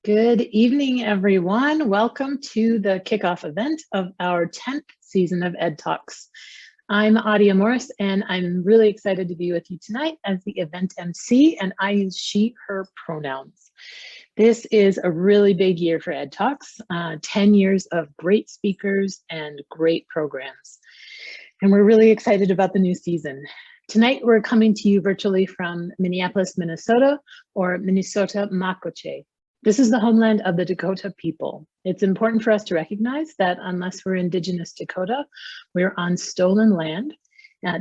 Good evening, everyone. Welcome to the kickoff event of our 10th season of EDTalks. I'm Adia Morris, and I'm really excited to be with you tonight as the event MC, and I use she, her pronouns. This is a really big year for EDTalks, 10 years of great speakers and great programs. And we're really excited about the new season. Tonight, we're coming to you virtually from Minneapolis, Minnesota, or Minnesota Makoche. This is the homeland of the Dakota people. It's important for us to recognize that unless we're Indigenous Dakota, we're on stolen land,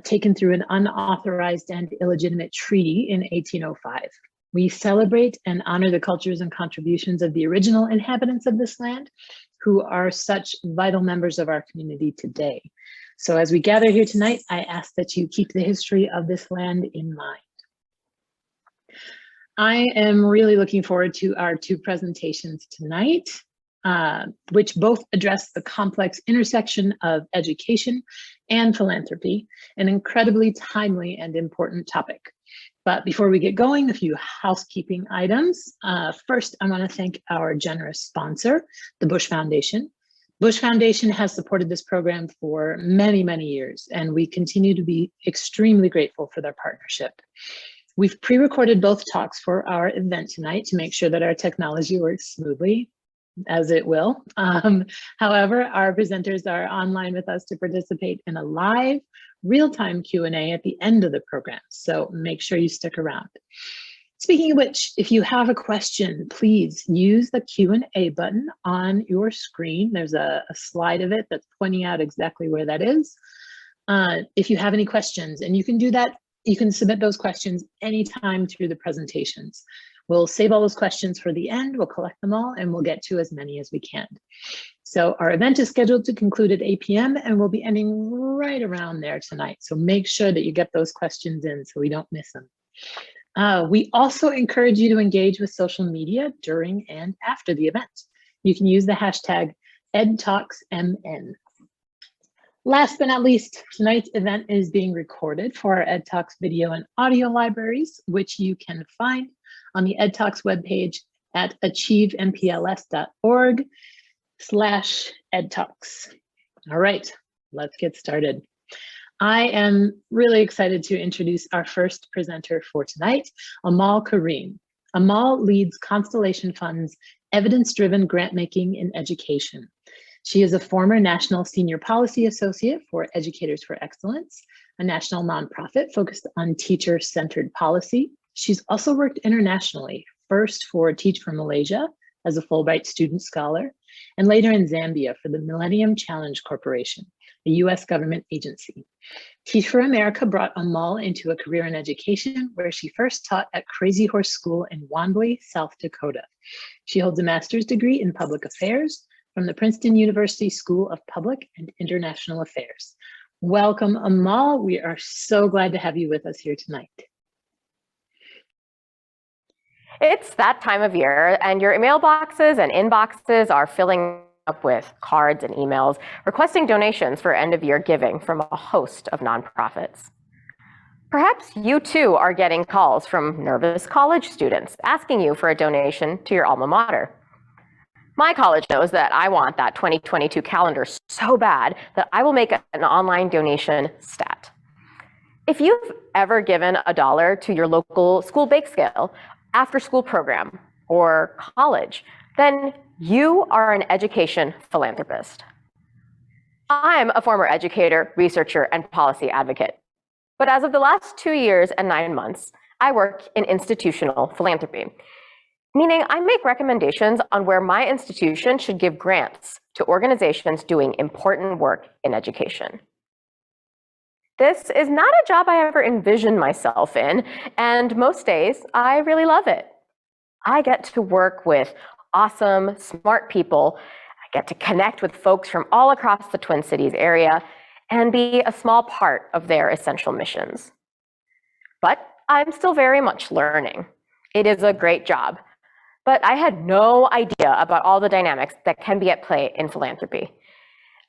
taken through an unauthorized and illegitimate treaty in 1805. We celebrate and honor the cultures and contributions of the original inhabitants of this land, who are such vital members of our community today. So as we gather here tonight, I ask that you keep the history of this land in mind. I am really looking forward to our two presentations tonight, which both address the complex intersection of education and philanthropy, an incredibly timely and important topic. But before we get going, a few housekeeping items. First, I want to thank our generous sponsor, the Bush Foundation. Bush Foundation has supported this program for many, many years, and we continue to be extremely grateful for their partnership. We've pre-recorded both talks for our event tonight to make sure that our technology works smoothly, as it will. However, our presenters are online with us to participate in a live, real-time Q&A at the end of the program, so make sure you stick around. Speaking of which, if you have a question, please use the Q&A button on your screen. There's a slide of it that's pointing out exactly where that is. If you have any questions, and you can do that, you can submit those questions anytime through the presentations. We'll save all those questions for the end, we'll collect them all, and we'll get to as many as we can. So our event is scheduled to conclude at 8 p.m. and we'll be ending right around there tonight. So make sure that you get those questions in so we don't miss them. We also encourage you to engage with social media during and after the event. You can use the hashtag EDTalksMN. Last but not least, tonight's event is being recorded for our EDTalks video and audio libraries, which you can find on the EDTalks webpage at achievempls.org/EDTalks. All right, let's get started. I am really excited to introduce our first presenter for tonight, Amal Karim. Amal leads Constellation Fund's evidence-driven grant-making in education. She is a former National Senior Policy Associate for Educators for Excellence, a national nonprofit focused on teacher-centered policy. She's also worked internationally, first for Teach for Malaysia as a Fulbright student scholar, and later in Zambia for the Millennium Challenge Corporation, a US government agency. Teach for America brought Amal into a career in education, where she first taught at Crazy Horse School in Wandley, South Dakota. She holds a master's degree in public affairs from the Princeton University School of Public and International Affairs. Welcome, Amal. We are so glad to have you with us here tonight. It's that time of year, and your email boxes and inboxes are filling up with cards and emails requesting donations for end-of-year giving from a host of nonprofits. Perhaps you too are getting calls from nervous college students asking you for a donation to your alma mater. My college knows that I want that 2022 calendar so bad that I will make an online donation stat. If you've ever given $1 to your local school bake sale, after-school program, or college, then you are an education philanthropist. I'm a former educator, researcher, and policy advocate. But as of the last 2 years and 9 months, I work in institutional philanthropy, meaning I make recommendations on where my institution should give grants to organizations doing important work in education. This is not a job I ever envisioned myself in, and most days I really love it. I get to work with awesome, smart people. I get to connect with folks from all across the Twin Cities area and be a small part of their essential missions. But I'm still very much learning. It is a great job, but I had no idea about all the dynamics that can be at play in philanthropy.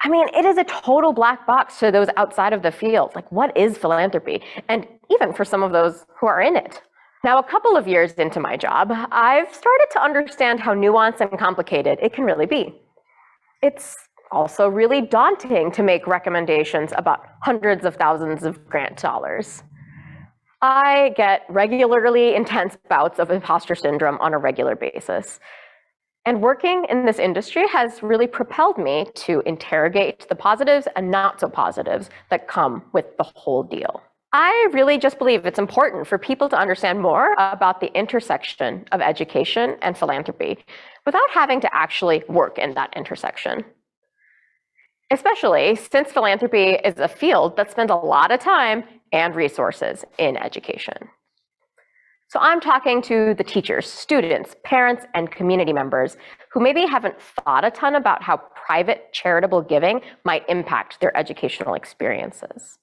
I mean, it is a total black box to those outside of the field. Like, what is philanthropy? And even for some of those who are in it. Now, a couple of years into my job, I've started to understand how nuanced and complicated it can really be. It's also really daunting to make recommendations about hundreds of thousands of grant dollars. I get regularly intense bouts of imposter syndrome on a regular basis. And working in this industry has really propelled me to interrogate the positives and not so positives that come with the whole deal. I really just believe it's important for people to understand more about the intersection of education and philanthropy without having to actually work in that intersection. Especially since philanthropy is a field that spends a lot of time and resources in education. So I'm talking to the teachers, students, parents, and community members who maybe haven't thought a ton about how private charitable giving might impact their educational experiences.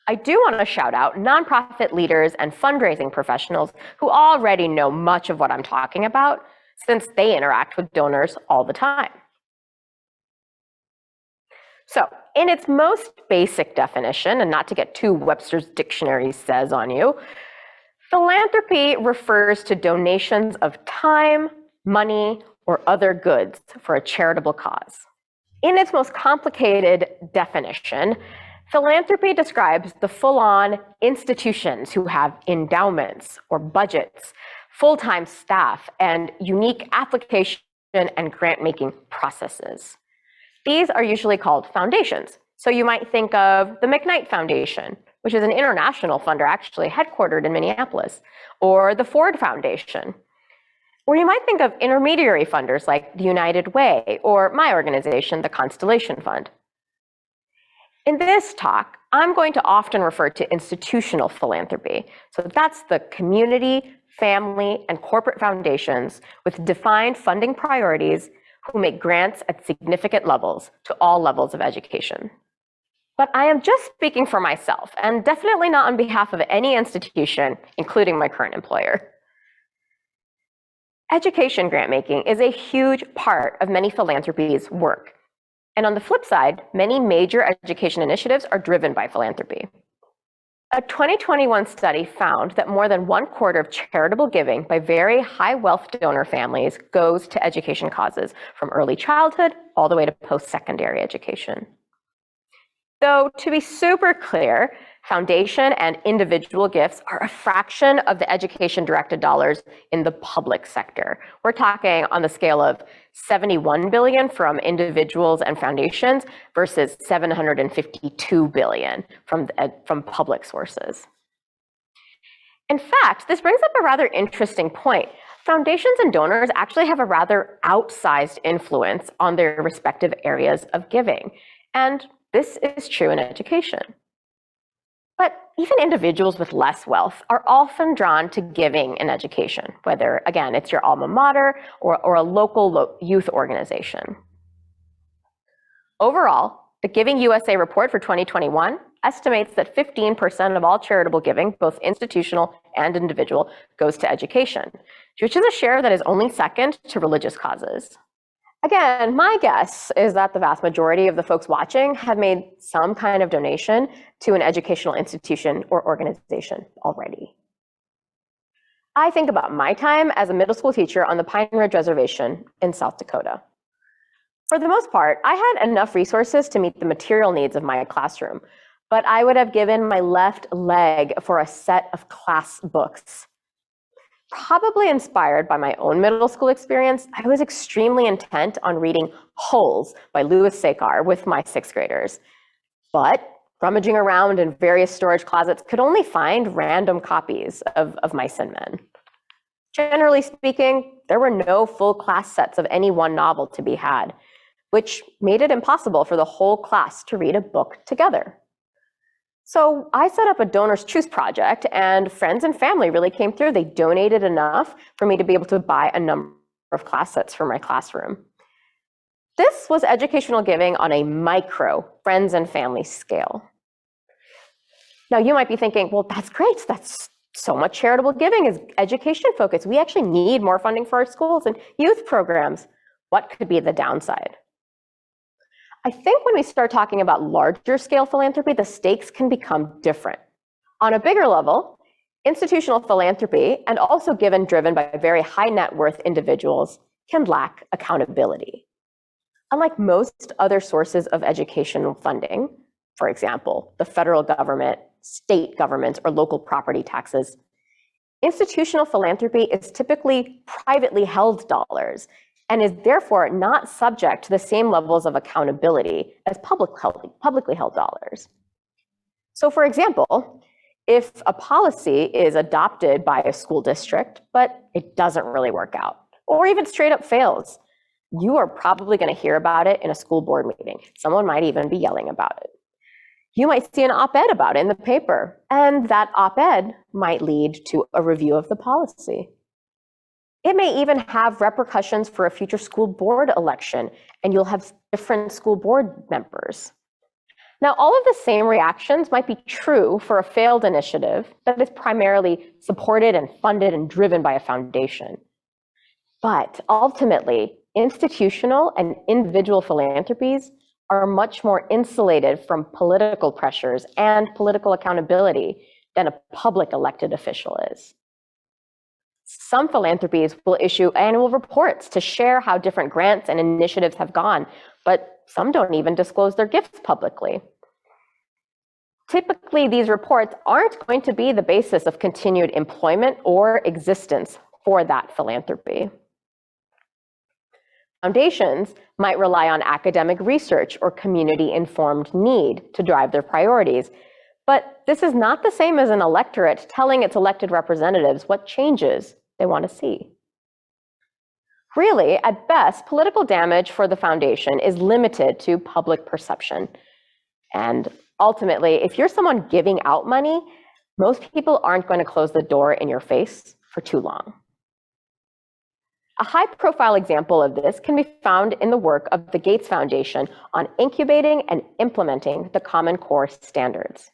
I do want to shout out nonprofit leaders and fundraising professionals who already know much of what I'm talking about, since they interact with donors all the time. So, in its most basic definition, and not to get too Webster's dictionary says on you, philanthropy refers to donations of time, money, or other goods for a charitable cause. In its most complicated definition, philanthropy describes the full-on institutions who have endowments or budgets, full-time staff, and unique application and grant-making processes. These are usually called foundations. So you might think of the McKnight Foundation, which is an international funder actually headquartered in Minneapolis, or the Ford Foundation. Or you might think of intermediary funders like the United Way, or my organization, the Constellation Fund. In this talk, I'm going to often refer to institutional philanthropy. So that's the community, family, and corporate foundations with defined funding priorities who make grants at significant levels to all levels of education. But I am just speaking for myself, and definitely not on behalf of any institution, including my current employer. Education grant making is a huge part of many philanthropies' work. And on the flip side, many major education initiatives are driven by philanthropy. A 2021 study found that more than 1/4 of charitable giving by very high wealth donor families goes to education causes, from early childhood all the way to post-secondary education. Though, to be super clear, foundation and individual gifts are a fraction of the education-directed dollars in the public sector. We're talking on the scale of $71 billion from individuals and foundations versus $752 billion from public sources. In fact, this brings up a rather interesting point. Foundations and donors actually have a rather outsized influence on their respective areas of giving. And this is true in education. But even individuals with less wealth are often drawn to giving in education, whether, again, it's your alma mater or a local youth organization. Overall, the Giving USA report for 2021 estimates that 15% of all charitable giving, both institutional and individual, goes to education, which is a share that is only second to religious causes. Again, my guess is that the vast majority of the folks watching have made some kind of donation to an educational institution or organization already. I think about my time as a middle school teacher on the Pine Ridge Reservation in South Dakota. For the most part, I had enough resources to meet the material needs of my classroom, but I would have given my left leg for a set of class books. Probably inspired by my own middle school experience, I was extremely intent on reading Holes by Louis Sekar with my 6th graders. But rummaging around in various storage closets could only find random copies of Mice and Men. Generally speaking, there were no full class sets of any one novel to be had, which made it impossible for the whole class to read a book together. So I set up a Donors Choose project, and friends and family really came through. They donated enough for me to be able to buy a number of class sets for my classroom. This was educational giving on a micro friends and family scale. Now you might be thinking, well, that's great. That's so much charitable giving is education focused. We actually need more funding for our schools and youth programs. What could be the downside? I think when we start talking about larger scale philanthropy, the stakes can become different. On a bigger level, Institutional philanthropy, and also driven by very high net worth individuals, can lack accountability. Unlike most other sources of educational funding, for example, the federal government, state governments, or local property taxes, institutional philanthropy is typically privately held dollars and is therefore not subject to the same levels of accountability as publicly held dollars. So for example, if a policy is adopted by a school district, but it doesn't really work out, or even straight up fails, you are probably going to hear about it in a school board meeting. Someone might even be yelling about it. You might see an op-ed about it in the paper, and that op-ed might lead to a review of the policy. It may even have repercussions for a future school board election, and you'll have different school board members. Now, all of the same reactions might be true for a failed initiative that is primarily supported and funded and driven by a foundation. But ultimately, institutional and individual philanthropies are much more insulated from political pressures and political accountability than a public elected official is. Some philanthropies will issue annual reports to share how different grants and initiatives have gone, but some don't even disclose their gifts publicly. Typically, these reports aren't going to be the basis of continued employment or existence for that philanthropy. Foundations might rely on academic research or community-informed need to drive their priorities, but this is not the same as an electorate telling its elected representatives what changes they want to see. Really, at best, political damage for the foundation is limited to public perception. And ultimately, if you're someone giving out money, most people aren't going to close the door in your face for too long. A high-profile example of this can be found in the work of the Gates Foundation on incubating and implementing the Common Core standards.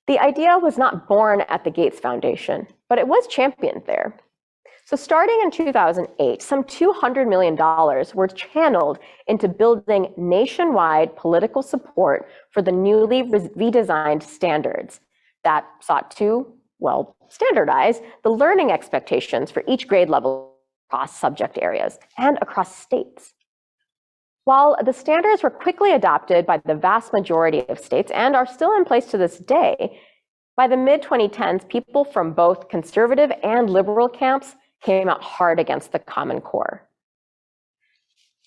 The idea was not born at the Gates Foundation, but it was championed there. So starting in 2008, some $200 million were channeled into building nationwide political support for the newly redesigned standards that sought to, well, standardize the learning expectations for each grade level across subject areas and across states. While the standards were quickly adopted by the vast majority of states and are still in place to this day, by the mid-2010s, people from both conservative and liberal camps came out hard against the Common Core.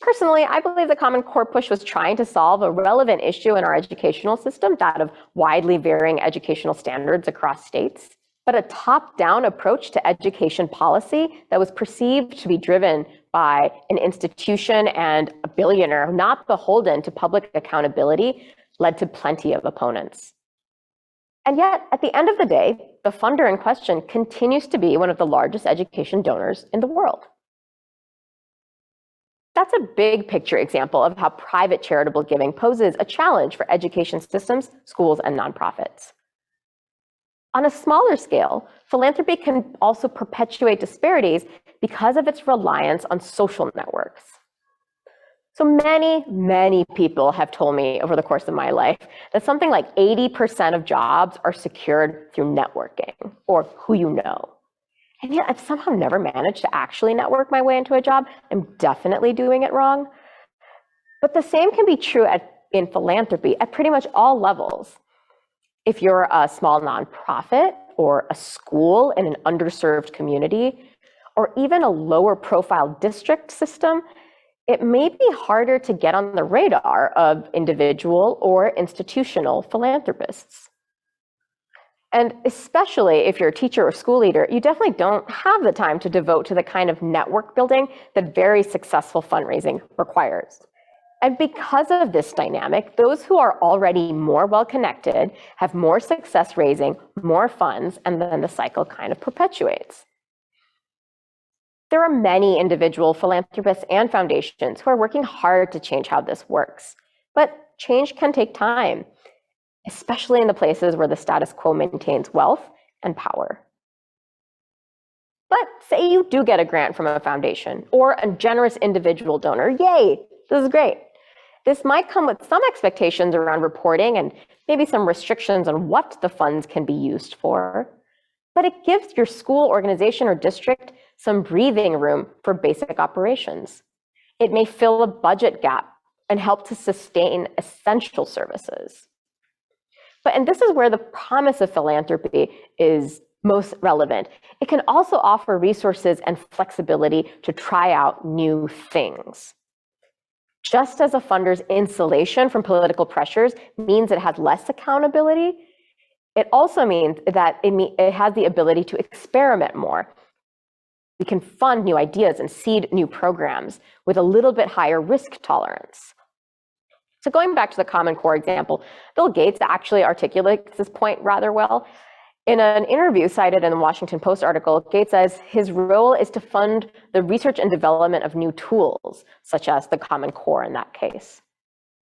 Personally, I believe the Common Core push was trying to solve a relevant issue in our educational system, that of widely varying educational standards across states. But a top-down approach to education policy that was perceived to be driven by an institution and a billionaire not beholden to public accountability led to plenty of opponents. And yet, at the end of the day, the funder in question continues to be one of the largest education donors in the world. That's a big picture example of how private charitable giving poses a challenge for education systems, schools, and nonprofits. On a smaller scale, philanthropy can also perpetuate disparities because of its reliance on social networks. So many people have told me over the course of my life that something like 80% of jobs are secured through networking or who you know. And yet I've somehow never managed to actually network my way into a job. I'm definitely doing it wrong. But the same can be true in philanthropy at pretty much all levels. If you're a small nonprofit or a school in an underserved community, or even a lower profile district system, it may be harder to get on the radar of individual or institutional philanthropists. And especially if you're a teacher or school leader, you definitely don't have the time to devote to the kind of network building that very successful fundraising requires. And because of this dynamic, those who are already more well-connected have more success raising more funds, and then the cycle kind of perpetuates. There are many individual philanthropists and foundations who are working hard to change how this works. But change can take time, especially in the places where the status quo maintains wealth and power. But say you do get a grant from a foundation or a generous individual donor, yay, this is great. This might come with some expectations around reporting and maybe some restrictions on what the funds can be used for. but it gives your school, organization, or district some breathing room for basic operations. It may fill a budget gap and help to sustain essential services. And this is where the promise of philanthropy is most relevant. It can also offer resources and flexibility to try out new things. Just as a funder's insulation from political pressures means it has less accountability, it also means that it has the ability to experiment more. We can fund new ideas and seed new programs with a little bit higher risk tolerance. So going back to the Common Core example, Bill Gates actually articulates this point rather well. In an interview cited in the Washington Post article, Gates says his role is to fund the research and development of new tools, such as the Common Core in that case,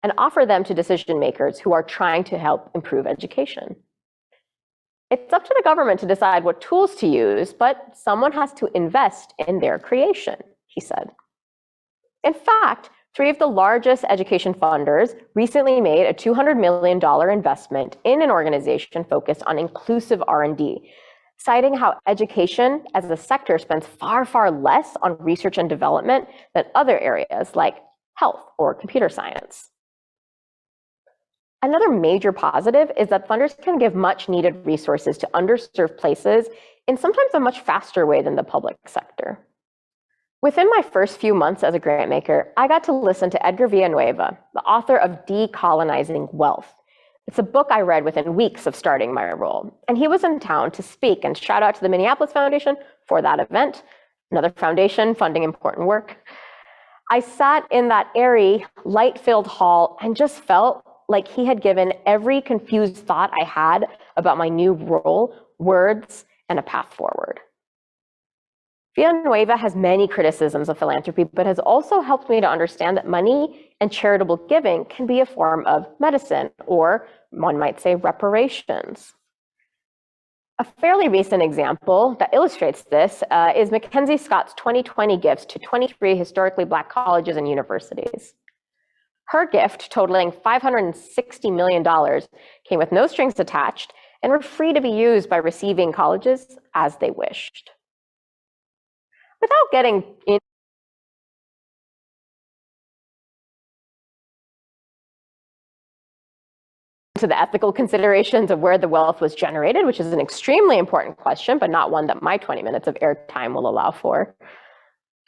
and offer them to decision makers who are trying to help improve education. It's up to the government to decide what tools to use, but someone has to invest in their creation, he said. In fact, 3 of the largest education funders recently made a $200 million investment in an organization focused on inclusive R&D, citing how education as a sector spends far, far less on research and development than other areas like health or computer science. Another major positive is that funders can give much needed resources to underserved places in sometimes a much faster way than the public sector. Within my first few months as a grantmaker, I got to listen to Edgar Villanueva, the author of Decolonizing Wealth. It's a book I read within weeks of starting my role, and he was in town to speak, and shout out to the Minneapolis Foundation for that event, another foundation funding important work. I sat in that airy, light-filled hall and just felt like he had given every confused thought I had about my new role words and a path forward. Villanueva has many criticisms of philanthropy, but has also helped me to understand that money and charitable giving can be a form of medicine, or one might say reparations. A fairly recent example that illustrates this is Mackenzie Scott's 2020 gifts to 23 historically Black colleges and universities. Her gift, totaling $560 million, came with no strings attached and were free to be used by receiving colleges as they wished. Without getting into the ethical considerations of where the wealth was generated, which is an extremely important question, but not one that my 20 minutes of airtime will allow for,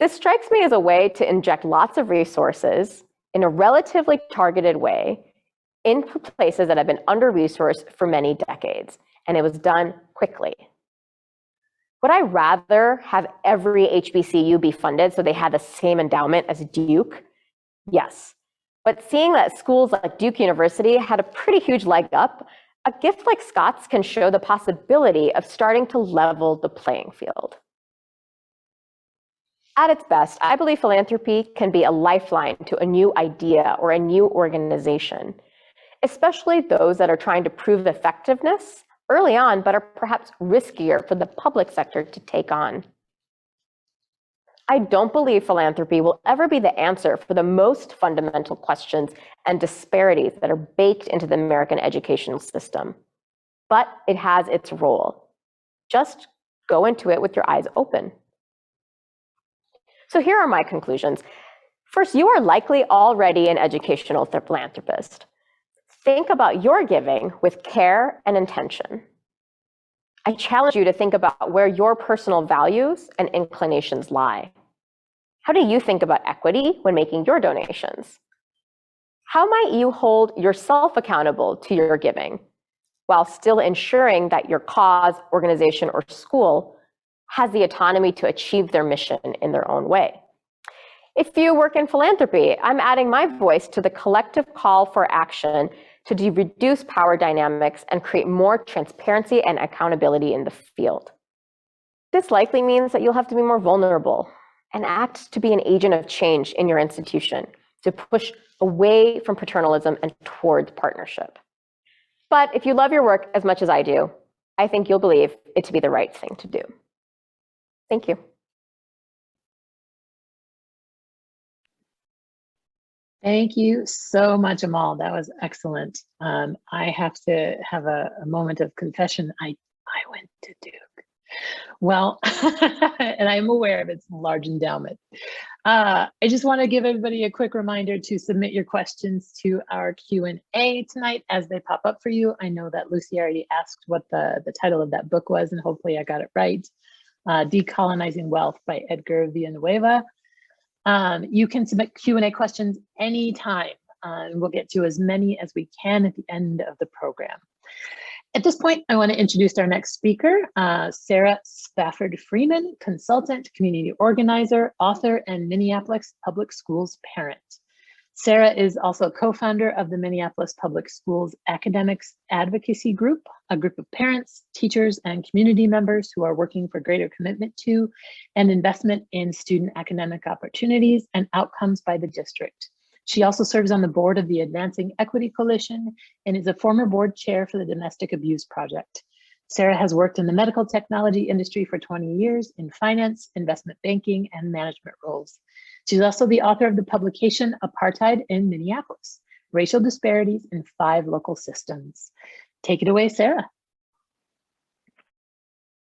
this strikes me as a way to inject lots of resources in a relatively targeted way into places that have been under-resourced for many decades, and it was done quickly. Would I rather have every HBCU be funded so they had the same endowment as Duke? Yes. But seeing that schools like Duke University had a pretty huge leg up, a gift like Scott's can show the possibility of starting to level the playing field. At its best, I believe philanthropy can be a lifeline to a new idea or a new organization, especially those that are trying to prove effectiveness early on, but are perhaps riskier for the public sector to take on. I don't believe philanthropy will ever be the answer for the most fundamental questions and disparities that are baked into the American educational system, but it has its role. Just go into it with your eyes open. So here are my conclusions. First, you are likely already an educational philanthropist. Think about your giving with care and intention. I challenge you to think about where your personal values and inclinations lie. How do you think about equity when making your donations? How might you hold yourself accountable to your giving while still ensuring that your cause, organization, or school has the autonomy to achieve their mission in their own way? If you work in philanthropy, I'm adding my voice to the collective call for action to reduce power dynamics and create more transparency and accountability in the field. This likely means that you'll have to be more vulnerable and act to be an agent of change in your institution, to push away from paternalism and towards partnership. But if you love your work as much as I do, I think you'll believe it to be the right thing to do. Thank you. Thank you so much, Amal. That was excellent. I have to have a moment of confession. I went to Duke. Well, and I'm aware of its large endowment. I just want to give everybody a quick reminder to submit your questions to our Q&A tonight as they pop up for you. I know that Lucy already asked what the title of that book was, and hopefully I got it right. Decolonizing Wealth by Edgar Villanueva. You can submit Q&A questions anytime, and we'll get to as many as we can at the end of the program. At this point, I want to introduce our next speaker, Sara Spafford Freeman, consultant, community organizer, author, and Minneapolis Public Schools parent. Sara is also co-founder of the Minneapolis Public Schools Academics Advocacy Group, a group of parents, teachers, and community members who are working for greater commitment to and investment in student academic opportunities and outcomes by the district. She also serves on the board of the Advancing Equity Coalition and is a former board chair for the Domestic Abuse Project. Sara has worked in the medical technology industry for 20 years in finance, investment banking, and management roles. She's also the author of the publication Apartheid in Minneapolis, Racial Disparities in 5 Local Systems. Take it away, Sara.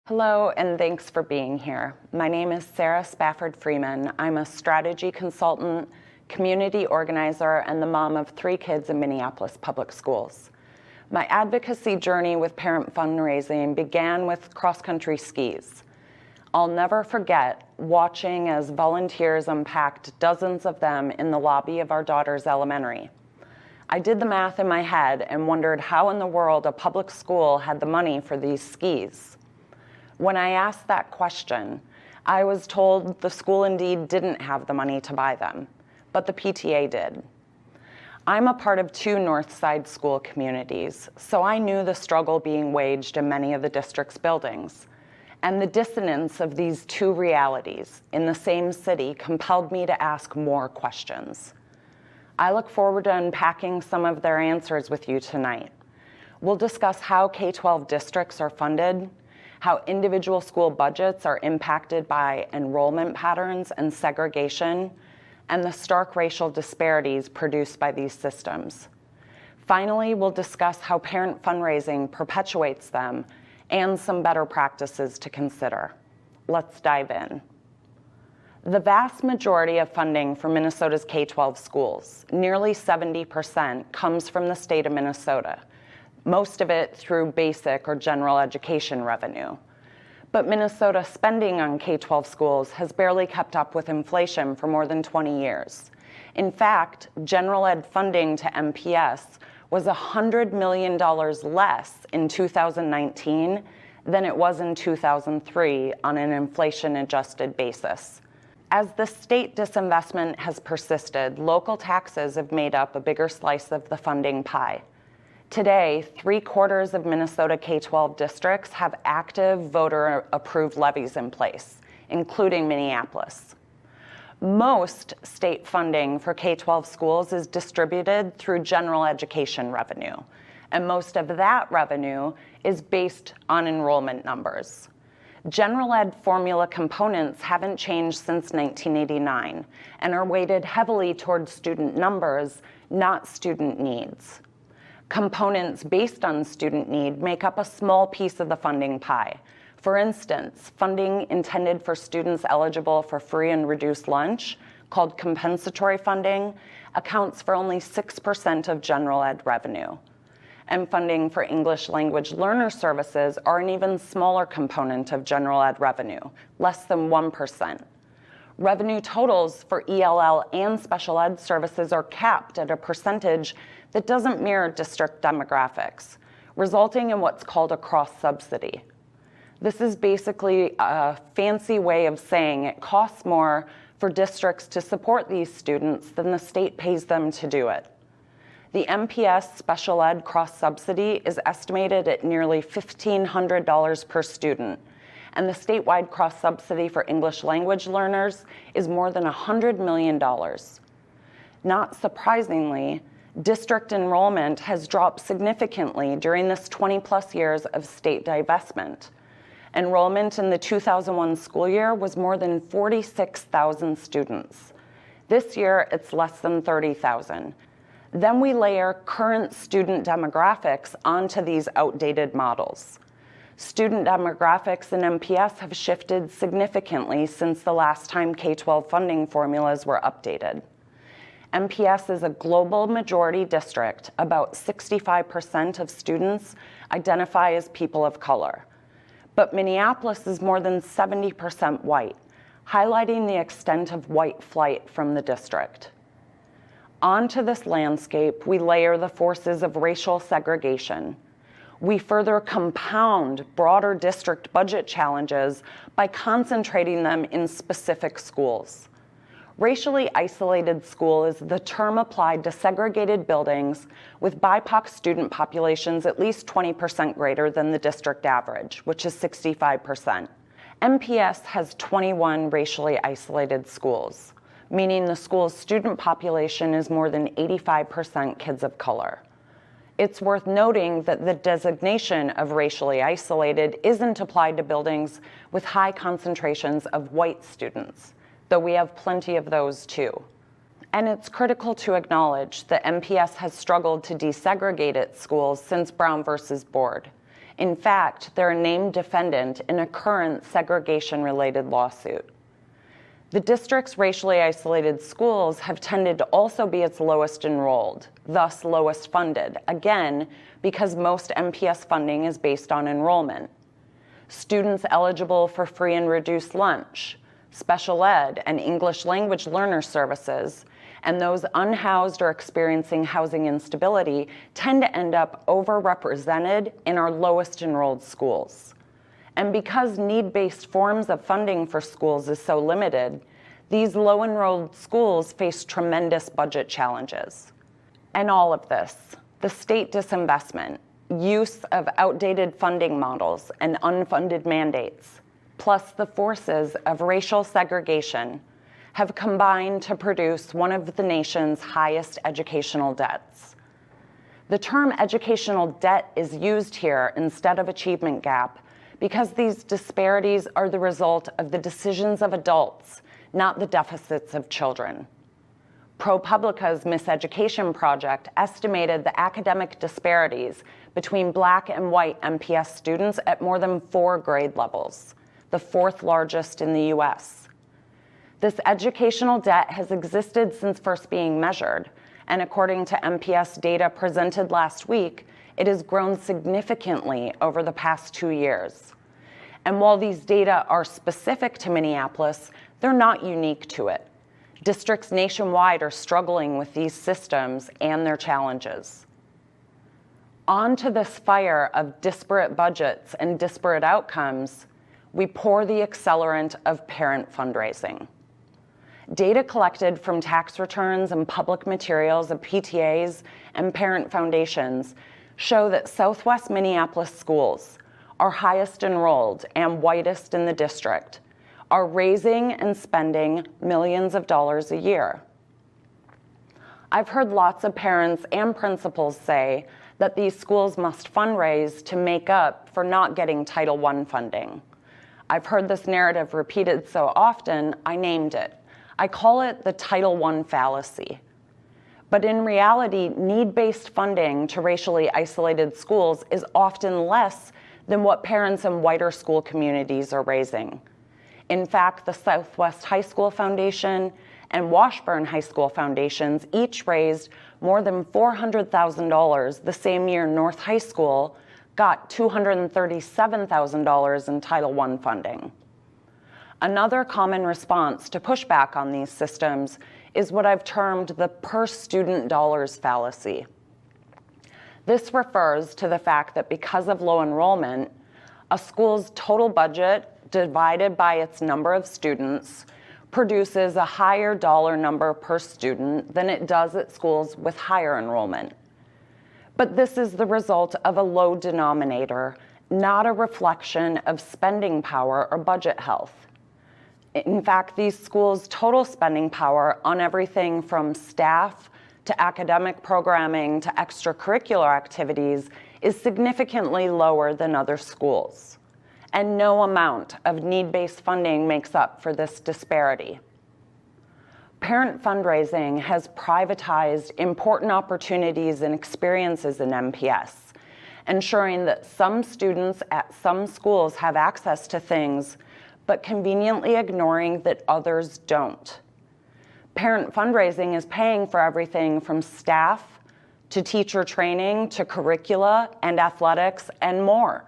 Hello, and thanks for being here. My name is Sara Spafford Freeman. I'm a strategy consultant, community organizer, and the mom of 3 kids in Minneapolis Public Schools. My advocacy journey with parent fundraising began with cross-country skis. I'll never forget watching as volunteers unpacked dozens of them in the lobby of our daughter's elementary. I did the math in my head and wondered how in the world a public school had the money for these skis. When I asked that question, I was told the school indeed didn't have the money to buy them, but the PTA did. I'm a part of 2 North Side school communities, so I knew the struggle being waged in many of the district's buildings. And the dissonance of these 2 realities in the same city compelled me to ask more questions. I look forward to unpacking some of their answers with you tonight. We'll discuss how K-12 districts are funded, how individual school budgets are impacted by enrollment patterns and segregation, and the stark racial disparities produced by these systems. Finally, we'll discuss how parent fundraising perpetuates them and some better practices to consider. Let's dive in. The vast majority of funding for Minnesota's K-12 schools, nearly 70%, comes from the state of Minnesota, most of it through basic or general education revenue. But Minnesota's spending on K-12 schools has barely kept up with inflation for more than 20 years. In fact, general ed funding to MPS was $100 million less in 2019 than it was in 2003 on an inflation-adjusted basis. As the state disinvestment has persisted, local taxes have made up a bigger slice of the funding pie. Today, 3/4 of Minnesota K-12 districts have active voter-approved levies in place, including Minneapolis. Most state funding for K-12 schools is distributed through general education revenue, and most of that revenue is based on enrollment numbers. General ed formula components haven't changed since 1989 and are weighted heavily towards student numbers, not student needs. Components based on student need make up a small piece of the funding pie. For instance, funding intended for students eligible for free and reduced lunch, called compensatory funding, accounts for only 6% of general ed revenue. And funding for English language learner services are an even smaller component of general ed revenue, less than 1%. Revenue totals for ELL and special ed services are capped at a percentage that doesn't mirror district demographics, resulting in what's called a cross-subsidy. This is basically a fancy way of saying it costs more for districts to support these students than the state pays them to do it. The MPS special ed cross-subsidy is estimated at nearly $1,500 per student, and the statewide cross-subsidy for English language learners is more than $100 million. Not surprisingly, district enrollment has dropped significantly during this 20+ years of state divestment. Enrollment in the 2001 school year was more than 46,000 students. This year, it's less than 30,000. Then we layer current student demographics onto these outdated models. Student demographics in MPS have shifted significantly since the last time K-12 funding formulas were updated. MPS is a global majority district. About 65% of students identify as people of color. But Minneapolis is more than 70% white, highlighting the extent of white flight from the district. Onto this landscape, we layer the forces of racial segregation. We further compound broader district budget challenges by concentrating them in specific schools. Racially isolated school is the term applied to segregated buildings with BIPOC student populations at least 20% greater than the district average, which is 65%. MPS has 21 racially isolated schools, meaning the school's student population is more than 85% kids of color. It's worth noting that the designation of racially isolated isn't applied to buildings with high concentrations of white students, though we have plenty of those too. And it's critical to acknowledge that MPS has struggled to desegregate its schools since Brown versus Board. In fact, they're a named defendant in a current segregation-related lawsuit. The district's racially isolated schools have tended to also be its lowest enrolled, thus lowest funded, again, because most MPS funding is based on enrollment. Students eligible for free and reduced lunch, special ed, and English language learner services, and those unhoused or experiencing housing instability tend to end up overrepresented in our lowest enrolled schools. And because need-based forms of funding for schools is so limited, these low-enrolled schools face tremendous budget challenges. And all of this, the state disinvestment, use of outdated funding models and unfunded mandates, plus the forces of racial segregation, have combined to produce one of the nation's highest educational debts. The term educational debt is used here instead of achievement gap because these disparities are the result of the decisions of adults, not the deficits of children. ProPublica's Miseducation Project estimated the academic disparities between Black and white MPS students at more than 4 grade levels, the 4th largest in the US. This educational debt has existed since first being measured, and according to MPS data presented last week, it has grown significantly over the past 2 years. And while these data are specific to Minneapolis, they're not unique to it. Districts nationwide are struggling with these systems and their challenges. Onto this fire of disparate budgets and disparate outcomes, we pour the accelerant of parent fundraising. Data collected from tax returns and public materials of PTAs and parent foundations show that Southwest Minneapolis schools, our highest enrolled and whitest in the district, are raising and spending millions of dollars a year. I've heard lots of parents and principals say that these schools must fundraise to make up for not getting Title I funding. I've heard this narrative repeated so often, I named it. I call it the Title I fallacy. But in reality, need-based funding to racially isolated schools is often less than what parents in whiter school communities are raising. In fact, the Southwest High School Foundation and Washburn High School Foundations each raised more than $400,000 the same year North High School got $237,000 in Title I funding. Another common response to pushback on these systems is what I've termed the per student dollars fallacy. This refers to the fact that because of low enrollment, a school's total budget divided by its number of students produces a higher dollar number per student than it does at schools with higher enrollment. But this is the result of a low denominator, not a reflection of spending power or budget health. In fact, these schools' total spending power on everything from staff to academic programming to extracurricular activities is significantly lower than other schools. And no amount of need-based funding makes up for this disparity. Parent fundraising has privatized important opportunities and experiences in MPS, ensuring that some students at some schools have access to things, but conveniently ignoring that others don't. Parent fundraising is paying for everything from staff to teacher training to curricula and athletics and more.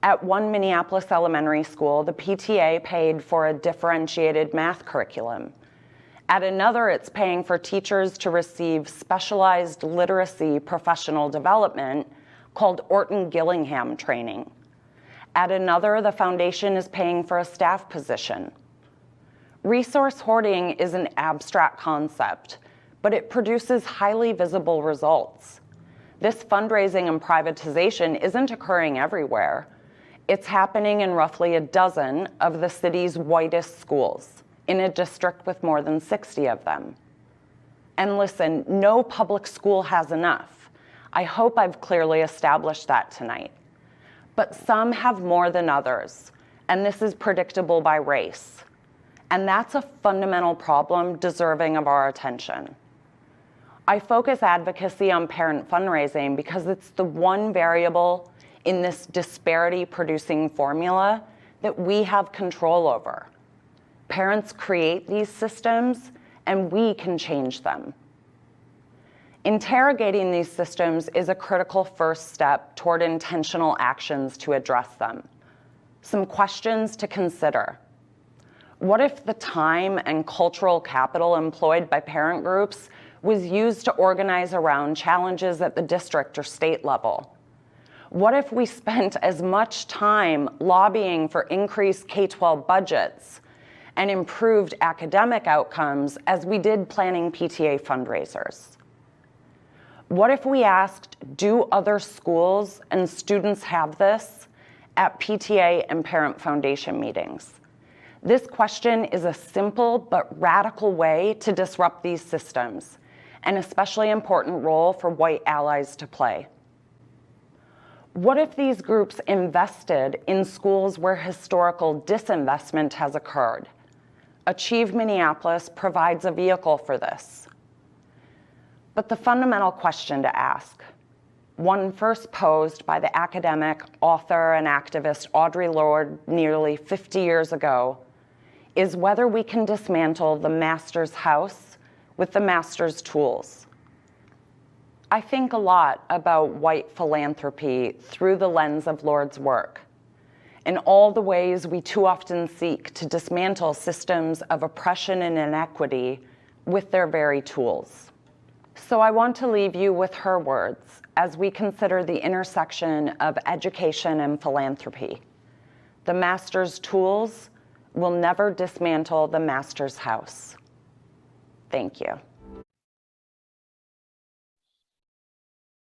At one Minneapolis elementary school, the PTA paid for a differentiated math curriculum. At another, it's paying for teachers to receive specialized literacy professional development called Orton-Gillingham training. At another, the foundation is paying for a staff position. Resource hoarding is an abstract concept, but it produces highly visible results. This fundraising and privatization isn't occurring everywhere. It's happening in roughly a dozen of the city's whitest schools, in a district with more than 60 of them. And listen, no public school has enough. I hope I've clearly established that tonight. But some have more than others, and this is predictable by race. And that's a fundamental problem deserving of our attention. I focus advocacy on parent fundraising because it's the one variable in this disparity-producing formula that we have control over. Parents create these systems, and we can change them. Interrogating these systems is a critical first step toward intentional actions to address them. Some questions to consider. What if the time and cultural capital employed by parent groups was used to organize around challenges at the district or state level? What if we spent as much time lobbying for increased K-12 budgets and improved academic outcomes as we did planning PTA fundraisers? What if we asked, do other schools and students have this at PTA and parent foundation meetings? This question is a simple but radical way to disrupt these systems, an especially important role for white allies to play. What if these groups invested in schools where historical disinvestment has occurred? Achieve Minneapolis provides a vehicle for this. But the fundamental question to ask, one first posed by the academic, author, and activist Audre Lorde nearly 50 years ago, is whether we can dismantle the master's house with the master's tools. I think a lot about white philanthropy through the lens of Lorde's work, and all the ways we too often seek to dismantle systems of oppression and inequity with their very tools. So I want to leave you with her words as we consider the intersection of education and philanthropy. The master's tools will never dismantle the master's house. Thank you.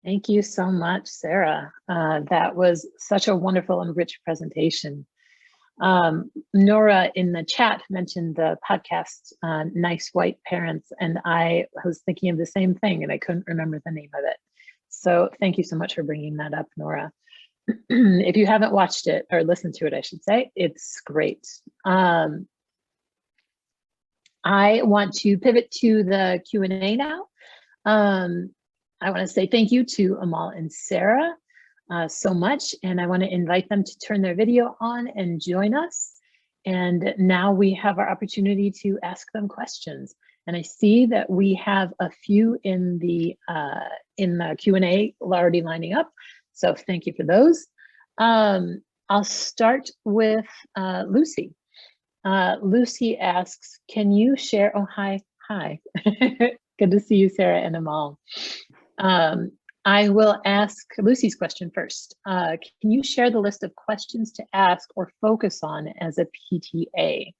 Thank you so much, Sara. That was such a wonderful and rich presentation. Nora in the chat mentioned the podcast, Nice White Parents, and I was thinking of the same thing and I couldn't remember the name of it. So thank you so much for bringing that up, Nora. If you haven't watched it or listened to it, I should say, it's great. I want to pivot to the Q&A now. I want to say thank you to Amal and Sara so much, and I want to invite them to turn their video on and join us. And now we have our opportunity to ask them questions. And I see that we have a few in the Q&A already lining up. So thank you for those. I'll start with Lucy. Lucy asks, can you share, oh, hi. Good to see you, Sara and Amal. I will ask Lucy's question first. Can you share the list of questions to ask or focus on as a PTA?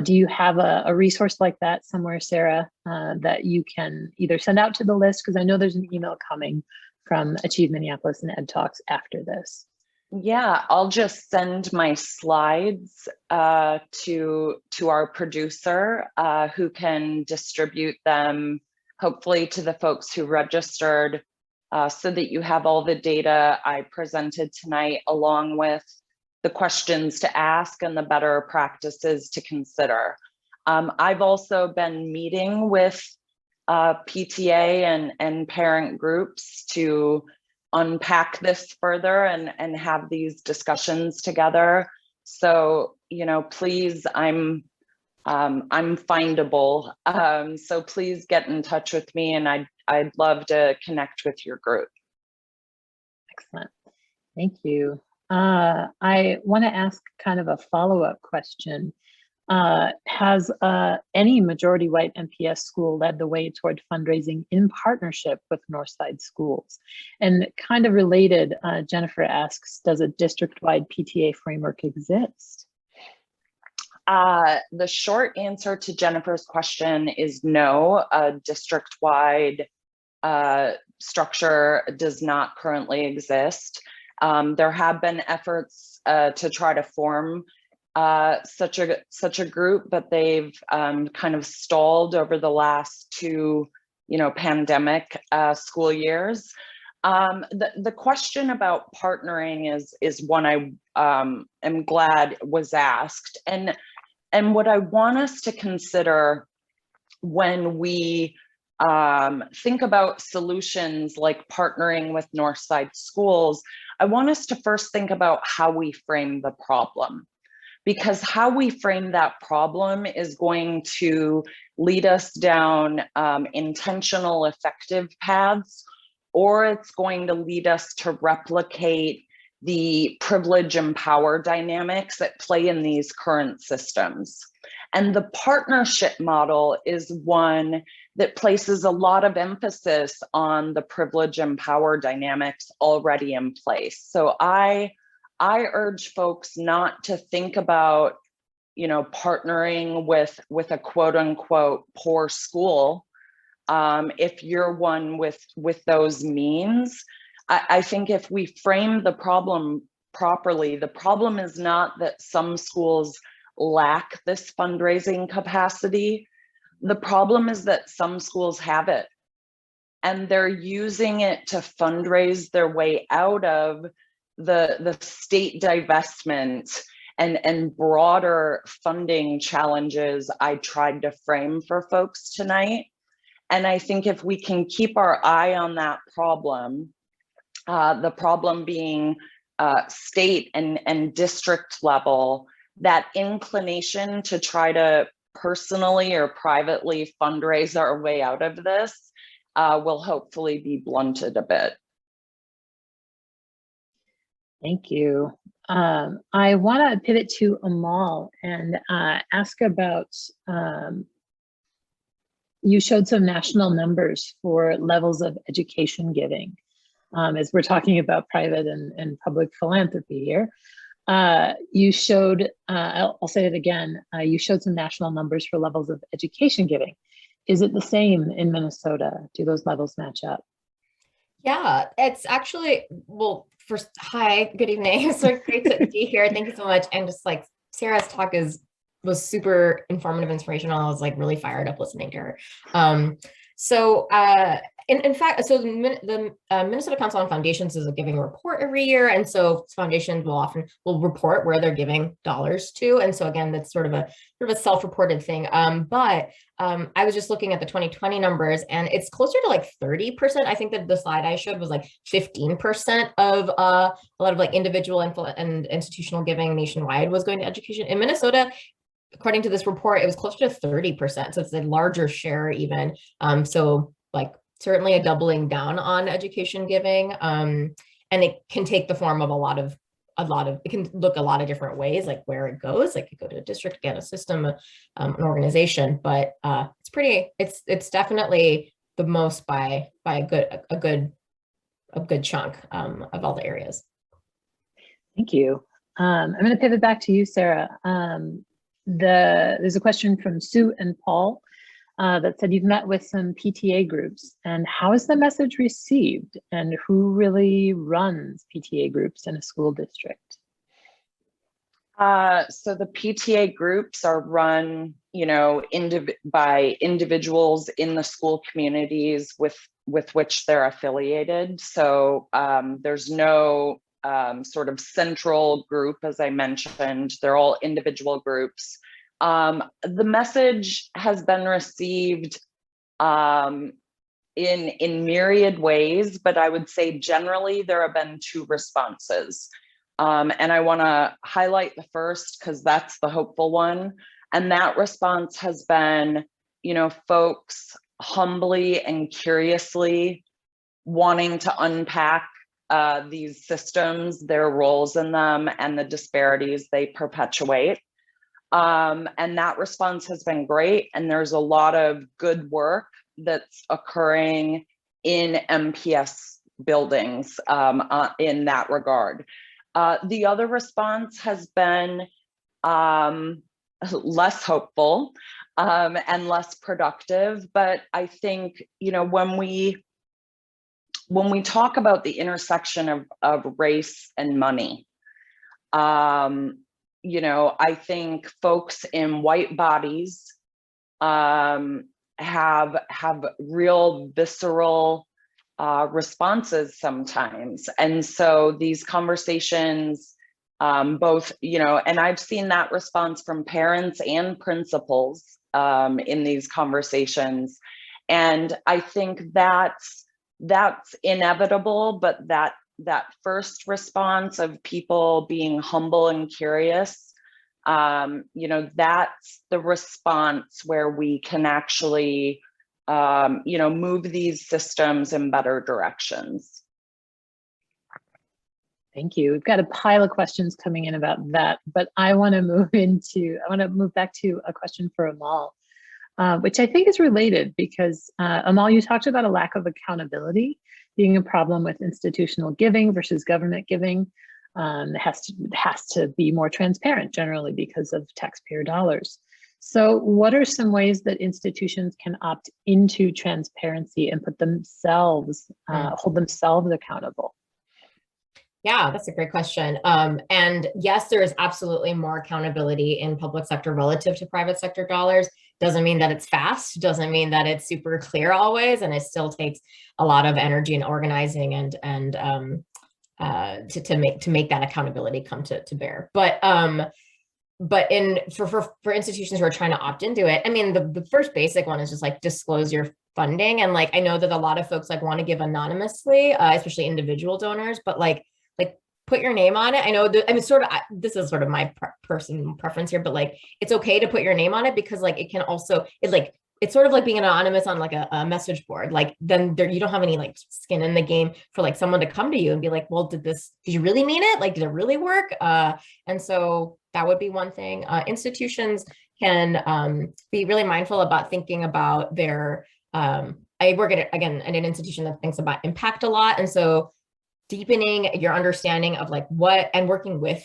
Do you have a resource like that somewhere, Sara, that you can either send out to the list? Because I know there's an email coming from Achieve Minneapolis and EDTalks after this. Yeah, I'll just send my slides to our producer who can distribute them, hopefully to the folks who registered, so that you have all the data I presented tonight, along with the questions to ask and the better practices to consider. I've also been meeting with PTA and parent groups to unpack this further and have these discussions together. So, please, I'm findable. So please get in touch with me, and I'd love to connect with your group. Excellent. Thank you. I want to ask kind of a follow-up question. Has any majority white MPS school led the way toward fundraising in partnership with Northside schools? And kind of related, Jennifer asks, does a district-wide PTA framework exist? The short answer to Jennifer's question is no. A district-wide structure does not currently exist. There have been efforts to try to form such a group, but they've kind of stalled over the last two, pandemic school years. The question about partnering is one I am glad was asked, and what I want us to consider when we think about solutions like partnering with Northside schools, I want us to first think about how we frame the problem. Because how we frame that problem is going to lead us down intentional, effective paths, or it's going to lead us to replicate the privilege and power dynamics that play in these current systems. And the partnership model is one that places a lot of emphasis on the privilege and power dynamics already in place. So I urge folks not to think about, partnering with a quote unquote poor school. If you're one with those means, I think if we frame the problem properly, the problem is not that some schools lack this fundraising capacity. The problem is that some schools have it, and they're using it to fundraise their way out of the state divestment and broader funding challenges I tried to frame for folks tonight. And I think if we can keep our eye on that problem, the problem being state and district level, that inclination to try to personally or privately fundraise our way out of this will hopefully be blunted a bit. Thank you. I want to pivot to Amal and ask about, you showed some national numbers for levels of education giving, as we're talking about private and public philanthropy here. You showed, I'll say it again, you showed some national numbers for levels of education giving. Is it the same in Minnesota? Do those levels match up? Yeah, it's actually, well, first, hi, good evening. It's so great to be here. Thank you so much. And just like Sara's talk was super informative, inspirational. I was like really fired up listening to her. In fact, so the Minnesota Council on Foundations is a giving report every year. And so foundations will report where they're giving dollars to. And so again, that's sort of a self-reported thing. But I was just looking at the 2020 numbers, and it's closer to like 30%. I think that the slide I showed was like 15% of a lot of like individual and institutional giving nationwide was going to education. In Minnesota, according to this report, it was closer to 30%. So it's a larger share even. So like certainly a doubling down on education giving. And it can take the form of it can look a lot of different ways, like where it goes. Like it could go to a district, again, a system, an organization, but it's definitely the most by a good chunk of all the areas. Thank you. I'm going to pivot back to you, Sara. There's a question from Sue and Paul that said you've met with some PTA groups, and how is the message received, and who really runs PTA groups in a school district? So the PTA groups are run, by individuals in the school communities with which they're affiliated. So there's no sort of central group, as I mentioned. They're all individual groups. The message has been received in myriad ways, but I would say generally there have been two responses. And I want to highlight the first because that's the hopeful one. And that response has been, folks humbly and curiously wanting to unpack these systems, their roles in them, and the disparities they perpetuate. And that response has been great. And there's a lot of good work that's occurring in MPS buildings in that regard. The other response has been less hopeful and less productive. But I think, when we talk about the intersection of race and money, I think folks in white bodies have real visceral responses sometimes. And so these conversations, both, and I've seen that response from parents and principals in these conversations. And I think that's inevitable, but that first response of people being humble and curious, that's the response where we can actually, move these systems in better directions. Thank you. We've got a pile of questions coming in about that, but I want to move back to a question for Amal, which I think is related because Amal, you talked about a lack of accountability being a problem with institutional giving versus government giving. It has to be more transparent generally because of taxpayer dollars. So what are some ways that institutions can opt into transparency and put themselves, hold themselves accountable? Yeah, that's a great question. And yes, there is absolutely more accountability in public sector relative to private sector dollars. Doesn't mean that it's fast, doesn't mean that it's super clear always, and it still takes a lot of energy and organizing and to make that accountability come to bear. But for institutions who are trying to opt into it, I mean, the first basic one is just like disclose your funding. And like, I know that a lot of folks like want to give anonymously, especially individual donors, but like put your name on it. I know that, I mean, this is sort of my personal preference here, but like, it's okay to put your name on it because like, it can also, it's sort of like being anonymous on like a message board. Like then you don't have any like skin in the game for like someone to come to you and be like, well, did you really mean it? Like, did it really work? And so that would be one thing. Institutions can be really mindful about thinking about their, I work at an institution that thinks about impact a lot. And so deepening your understanding of like what, and working with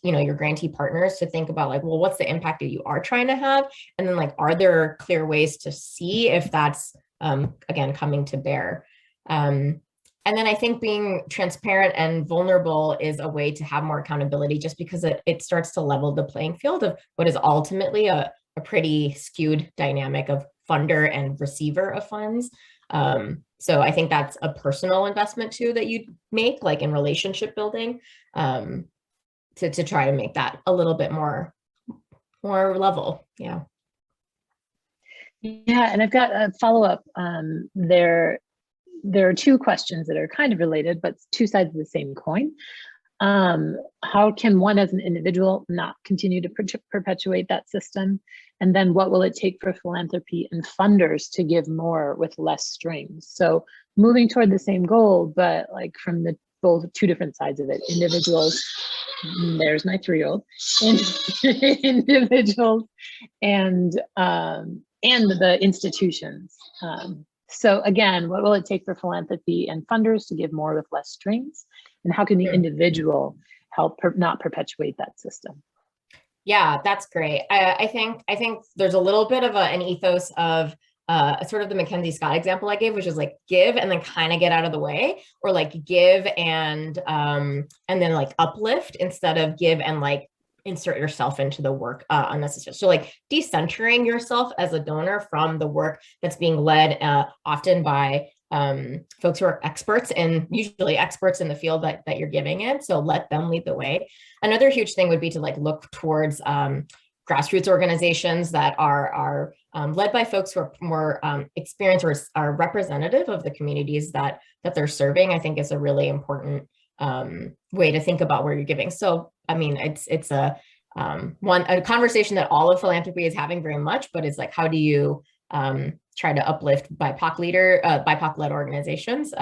your grantee partners to think about like, well, what's the impact that you are trying to have? And then like, are there clear ways to see if that's, again, coming to bear? And then I think being transparent and vulnerable is a way to have more accountability just because it starts to level the playing field of what is ultimately a pretty skewed dynamic of funder and receiver of funds. So I think that's a personal investment too that you make like in relationship building to try to make that a little bit more level. Yeah. Yeah, and I've got a follow-up. There are two questions that are kind of related, but two sides of the same coin. How can one as an individual not continue to perpetuate that system? And then what will it take for philanthropy and funders to give more with less strings? So moving toward the same goal, but like from both two different sides of it, individuals, there's my 3-year-old, individuals and the institutions. So again, what will it take for philanthropy and funders to give more with less strings? And how can the individual help not perpetuate that system? Yeah, that's great. I think there's a little bit of an ethos of sort of the Mackenzie Scott example I gave, which is like give and then kind of get out of the way, or like give and then like uplift instead of give and like insert yourself into the work unnecessarily. So like decentering yourself as a donor from the work that's being led often by folks who are usually experts in the field that you're giving in. So let them lead the way. Another huge thing would be to like look towards grassroots organizations that are led by folks who are more experienced or are representative of the communities that they're serving, I think is a really important way to think about where you're giving. So, I mean, it's a conversation that all of philanthropy is having very much, but it's like, how do you try to uplift BIPOC-led organizations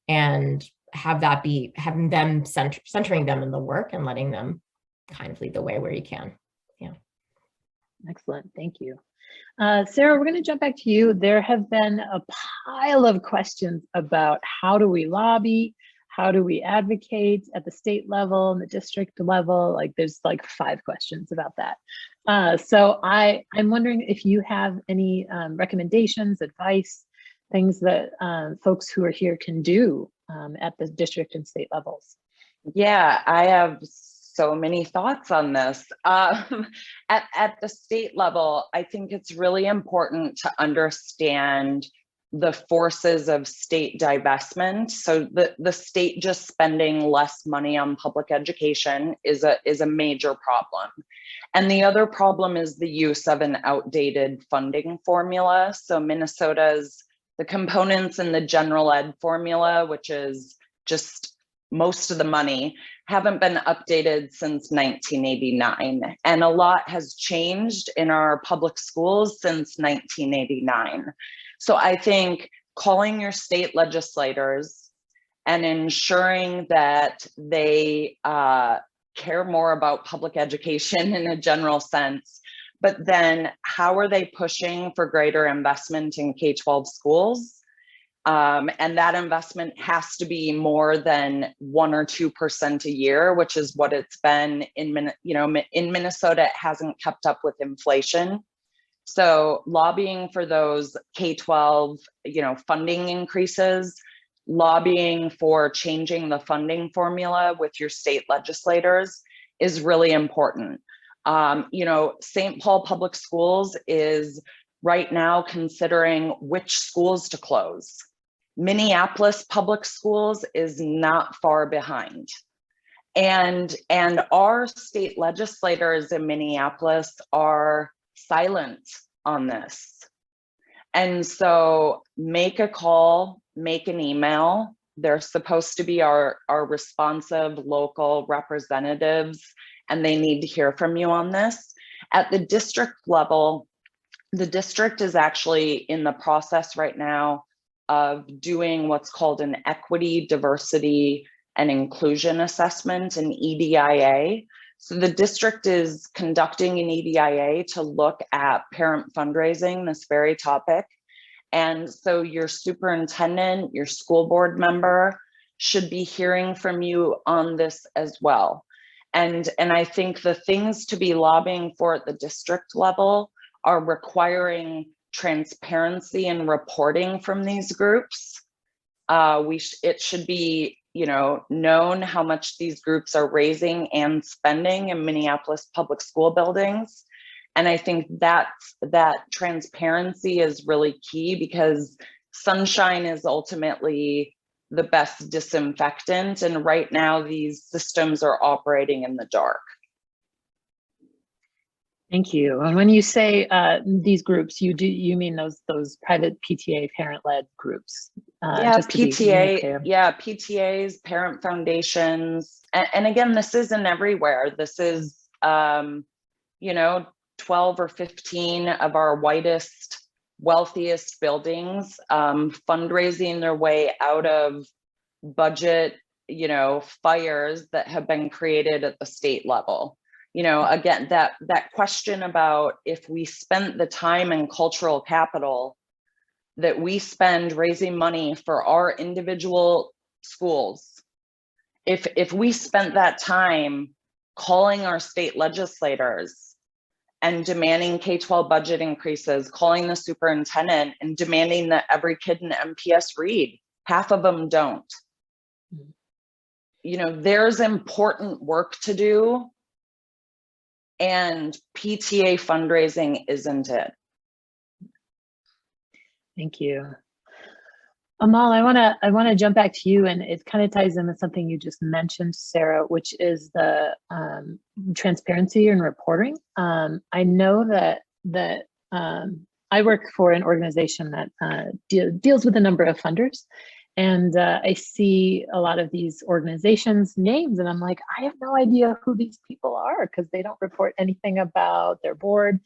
and have that be having them centering them in the work and letting them kind of lead the way where you can. Yeah. Excellent, thank you. Sara, we're going to jump back to you. There have been a pile of questions about how do we lobby, how do we advocate at the state level and the district level. Like there's like 5 questions about that. So I'm wondering if you have any recommendations, advice, things that folks who are here can do at the district and state levels. Yeah, I have so many thoughts on this. At the state level, I think it's really important to understand the forces of state divestment. So the state just spending less money on public education is a major problem. And the other problem is the use of an outdated funding formula. So the components in the general ed formula, which is just most of the money, haven't been updated since 1989. And a lot has changed in our public schools since 1989. So I think calling your state legislators and ensuring that they care more about public education in a general sense, but then how are they pushing for greater investment in K-12 schools? And that investment has to be more than 1 or 2% a year, which is what it's been in Minnesota. It hasn't kept up with inflation. So lobbying for those K-12, funding increases, lobbying for changing the funding formula with your state legislators is really important. St. Paul Public Schools is right now considering which schools to close. Minneapolis Public Schools is not far behind. And our state legislators in Minneapolis are silent on this. And so make a call, make an email. They're supposed to be our responsive local representatives, and they need to hear from you on this. At the district level, the district is actually in the process right now of doing what's called an equity, diversity, and inclusion assessment, an EDIA. So the district is conducting an EDIA to look at parent fundraising, this very topic. And so your superintendent, your school board member should be hearing from you on this as well. And I think the things to be lobbying for at the district level are requiring transparency and reporting from these groups. It should be known how much these groups are raising and spending in Minneapolis public school buildings. And I think that transparency is really key, because sunshine is ultimately the best disinfectant. And right now these systems are operating in the dark. Thank you. And when you say these groups, you mean those private PTA parent-led groups? Yeah, PTAs, parent foundations, and again, this isn't everywhere. This is 12 or 15 of our whitest, wealthiest buildings fundraising their way out of budget, fires that have been created at the state level. Again, that question about if we spent the time and cultural capital that we spend raising money for our individual schools, if we spent that time calling our state legislators and demanding K-12 budget increases, calling the superintendent and demanding that every kid in MPS read, half of them don't. There's important work to do, and PTA fundraising isn't it. Thank you. Amal, I want to jump back to you, and it kind of ties in with something you just mentioned, Sara, which is the transparency and reporting. I know that I work for an organization that deals with a number of funders. And I see a lot of these organizations' names, and I'm like, I have no idea who these people are because they don't report anything about their board,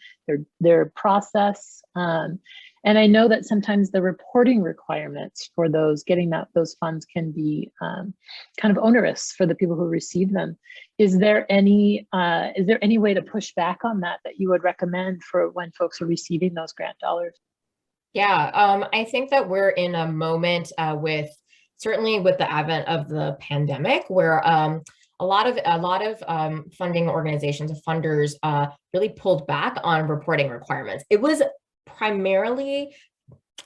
their process. And I know that sometimes the reporting requirements for those those funds can be kind of onerous for the people who receive them. Is there any way to push back on that you would recommend for when folks are receiving those grant dollars? Yeah, I think that we're in a moment certainly with the advent of the pandemic, where a lot of funding organizations and funders really pulled back on reporting requirements. It was primarily,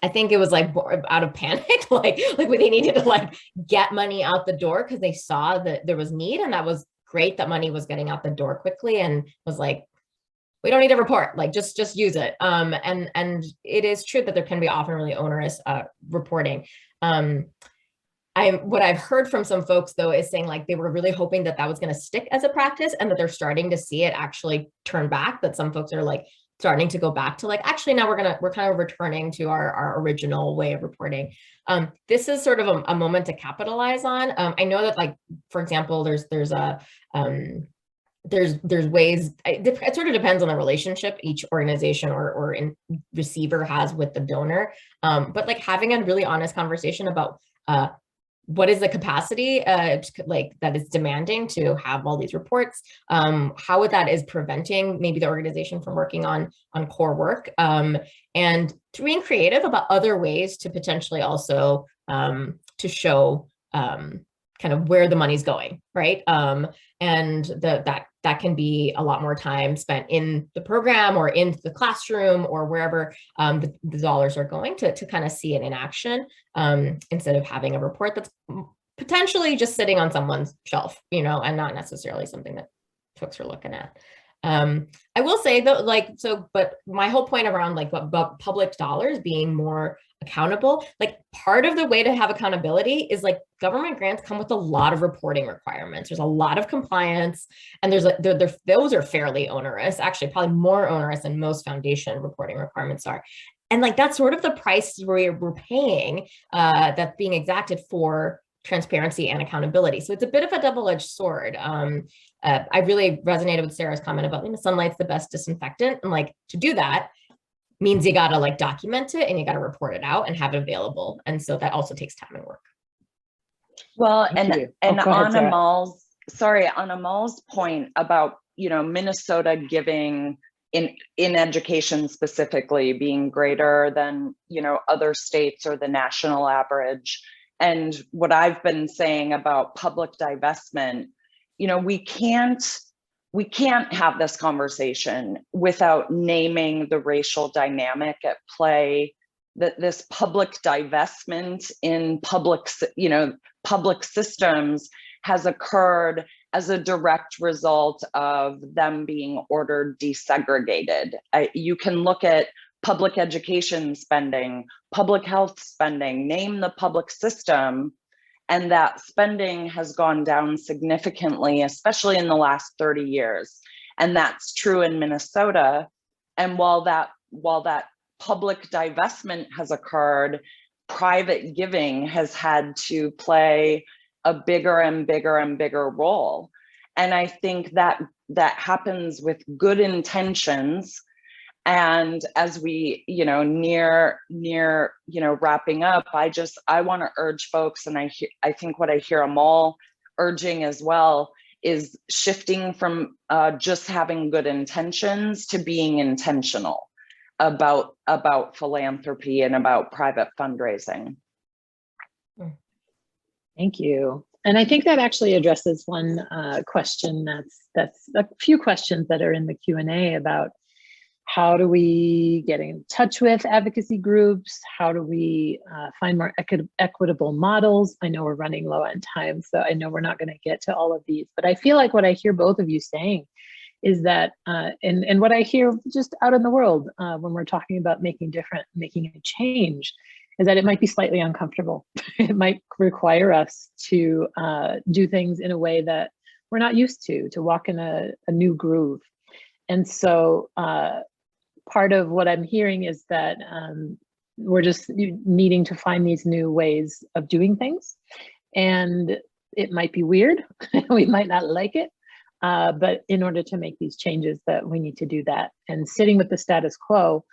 I think it was like out of panic, like when they needed to like get money out the door because they saw that there was need, and that was great that money was getting out the door quickly, and was like, we don't need to report, like just use it. And it is true that there can be often really onerous reporting. What I've heard from some folks though is saying like they were really hoping that was going to stick as a practice, and that they're starting to see it actually turn back, that some folks are like starting to go back to like, actually now we're kind of returning to our original way of reporting. This is sort of a moment to capitalize on. I know that, like, for example, there's ways, it sort of depends on the relationship each organization or receiver has with the donor. But like having a really honest conversation about what is the capacity like that is demanding to have all these reports, how that is preventing maybe the organization from working on core work, and being creative about other ways to potentially also to show kind of where the money's going, right? And that can be a lot more time spent in the program or in the classroom or wherever the dollars are going to kind of see it in action, instead of having a report that's potentially just sitting on someone's shelf, and not necessarily something that folks are looking at. I will say though, but my whole point around like what public dollars being more accountable, like part of the way to have accountability is like government grants come with a lot of reporting requirements. There's a lot of compliance, and those are fairly onerous, actually probably more onerous than most foundation reporting requirements are. And like that's sort of the price we're paying that's being exacted for transparency and accountability. So it's a bit of a double-edged sword. I really resonated with Sarah's comment about sunlight's the best disinfectant, and like to do that means you gotta like document it and you gotta report it out and have it available. And so that also takes time and work. Well, and on Amal's point about, Minnesota giving in education specifically being greater than, other states or the national average. And what I've been saying about public divestment, we can't have this conversation without naming the racial dynamic at play, that this public divestment in public systems has occurred as a direct result of them being ordered desegregated. You can look at public education spending, public health spending, name the public system, and that spending has gone down significantly, especially in the last 30 years. And that's true in Minnesota. And while that public divestment has occurred, private giving has had to play a bigger and bigger and bigger role. And I think that happens with good intentions. And as we, near wrapping up, I want to urge folks, and I think what I hear Amal urging as well is shifting from just having good intentions to being intentional about philanthropy and about private fundraising. Thank you. And I think that actually addresses one question that's a few questions that are in the Q&A about how do we get in touch with advocacy groups? How do we find more equitable models? I know we're running low on time, so I know we're not going to get to all of these, but I feel like what I hear both of you saying is that, and what I hear just out in the world when we're talking about making a change, is that it might be slightly uncomfortable. It might require us to do things in a way that we're not used to walk in a new groove. And so part of what I'm hearing is that we're just needing to find these new ways of doing things. And it might be weird, we might not like it, but in order to make these changes that we need to do that. And sitting with the status quo,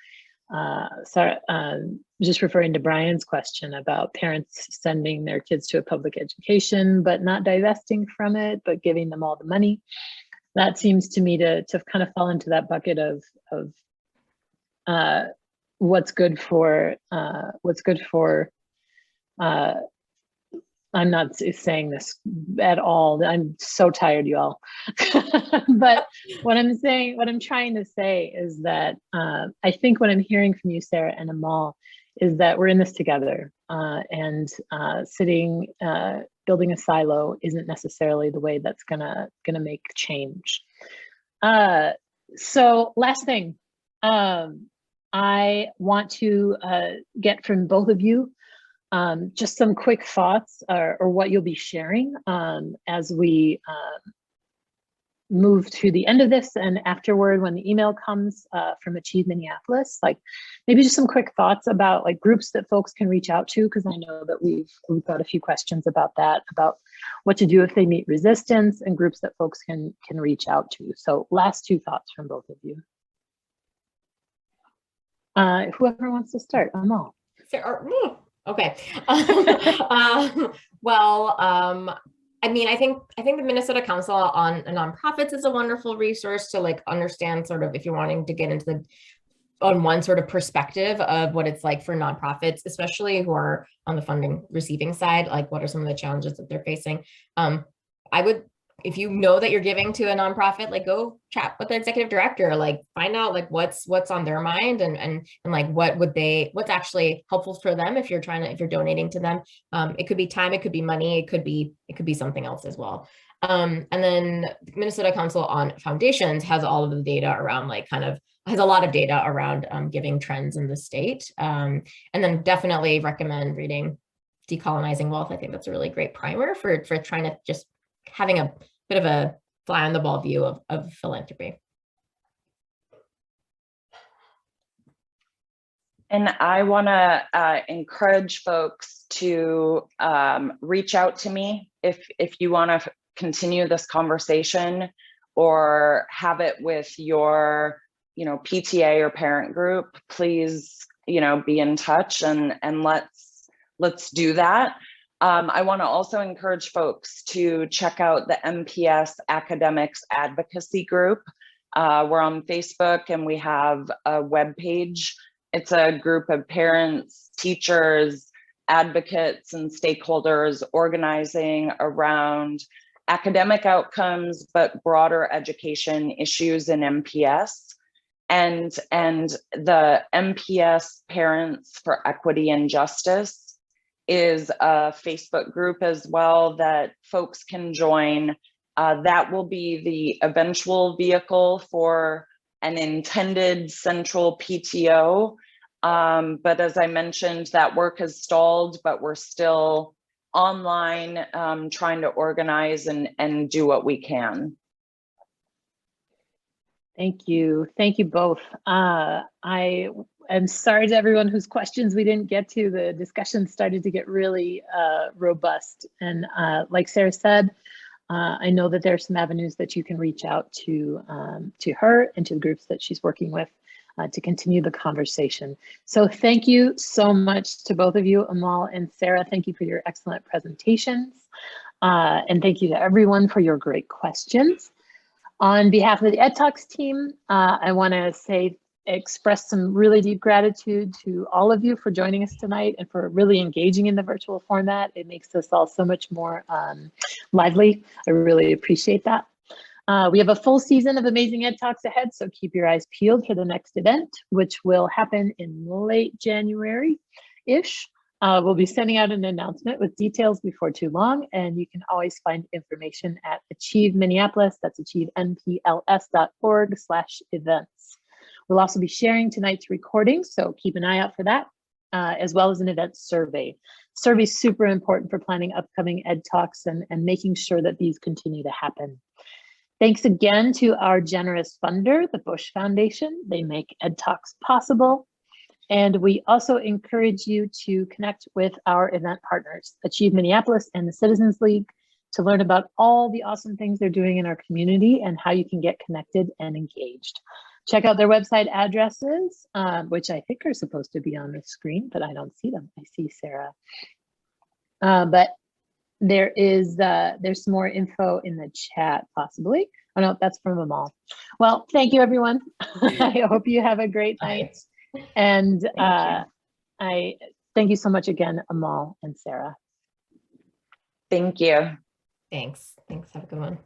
Sara, just referring to Brian's question about parents sending their kids to a public education, but not divesting from it, but giving them all the money. That seems to me to kind of fall into that bucket of what's good for I'm not saying this at all. I'm so tired, y'all. But what I'm trying to say is that I think what I'm hearing from you, Sara and Amal, is that we're in this together, and building a silo isn't necessarily the way that's gonna make change. So last thing, I want to get from both of you just some quick thoughts or what you'll be sharing as we move to the end of this, and afterward when the email comes from Achieve Minneapolis, like maybe just some quick thoughts about like groups that folks can reach out to, because I know that we've got a few questions about that, about what to do if they meet resistance, and groups that folks can reach out to. So last two thoughts from both of you. Whoever wants to start, Amal. Okay. I mean, I think the Minnesota Council on Nonprofits is a wonderful resource to like understand sort of if you're wanting to get into on one sort of perspective of what it's like for nonprofits, especially who are on the funding receiving side, like what are some of the challenges that they're facing. I would, if you know that you're giving to a nonprofit, like go chat with the executive director, like find out like what's on their mind and like what's actually helpful for them if you're donating to them. It could be time, it could be money, it could be something else as well. And then the Minnesota Council on Foundations has all of the data around has a lot of data around giving trends in the state. And then definitely recommend reading Decolonizing Wealth. I think that's a really great primer for trying to just having a bit of a fly on the ball view of philanthropy. And I want to encourage folks to reach out to me if you want to continue this conversation or have it with your PTA or parent group. Please be in touch and let's do that. I want to also encourage folks to check out the MPS Academics Advocacy Group. We're on Facebook and we have a webpage. It's a group of parents, teachers, advocates, and stakeholders organizing around academic outcomes, but broader education issues in MPS. And the MPS Parents for Equity and Justice is a Facebook group as well that folks can join. That will be the eventual vehicle for an intended central PTO. But as I mentioned, that work has stalled, but we're still online trying to organize and do what we can. Thank you both. I'm sorry to everyone whose questions we didn't get to. The discussion started to get really robust. And like Sara said, I know that there are some avenues that you can reach out to her and to the groups that she's working with to continue the conversation. So thank you so much to both of you, Amal and Sara. Thank you for your excellent presentations. And thank you to everyone for your great questions. On behalf of the EDTalks team, I want to express some really deep gratitude to all of you for joining us tonight and for really engaging in the virtual format. It makes us all so much more lively. I really appreciate that. We have a full season of amazing EDTalks ahead, so keep your eyes peeled for the next event, which will happen in late January-ish. We'll be sending out an announcement with details before too long, and you can always find information at Achieve Minneapolis, that's achievempls.org/events. We'll also be sharing tonight's recording, so keep an eye out for that, as well as an event survey. Survey is super important for planning upcoming EDTalks and making sure that these continue to happen. Thanks again to our generous funder, the Bush Foundation. They make EDTalks possible. And we also encourage you to connect with our event partners, Achieve Minneapolis and the Citizens League, to learn about all the awesome things they're doing in our community and how you can get connected and engaged. Check out their website addresses, which I think are supposed to be on the screen, but I don't see them. I see Sara. But there's some more info in the chat, possibly. Oh no, that's from Amal. Well, thank you, everyone. I hope you have a great night. And I thank you so much again, Amal and Sara. Thank you. Thanks. Have a good one.